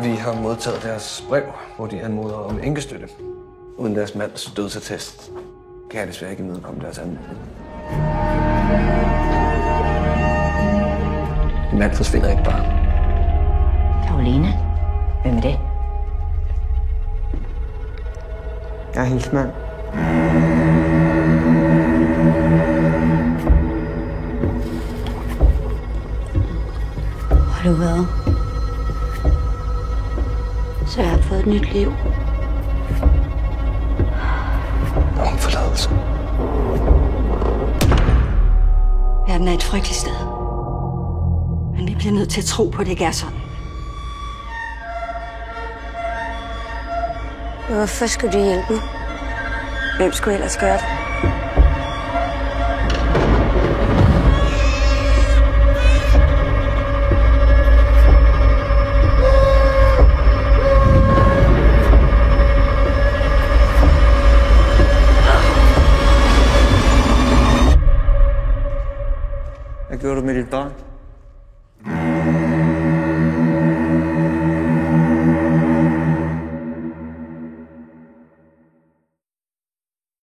Vi har modtaget deres brev, hvor de anmoder om enkestøtte. Uden deres mands dødsattest kan jeg desværre ikke imødekomme deres anmodning. En mand forsvinder ikke bare. Karoline? Hvem er det? Jeg er hendes mand. Har du været? Så jeg har fået et nyt liv. Om forladelse. Verden er et frygteligt sted. Men vi bliver nødt til at tro på, at det ikke er sådan. Hvorfor skulle du hjælpe mig? Hvem skulle ellers gøre det? Hvad gjorde du med dit barn?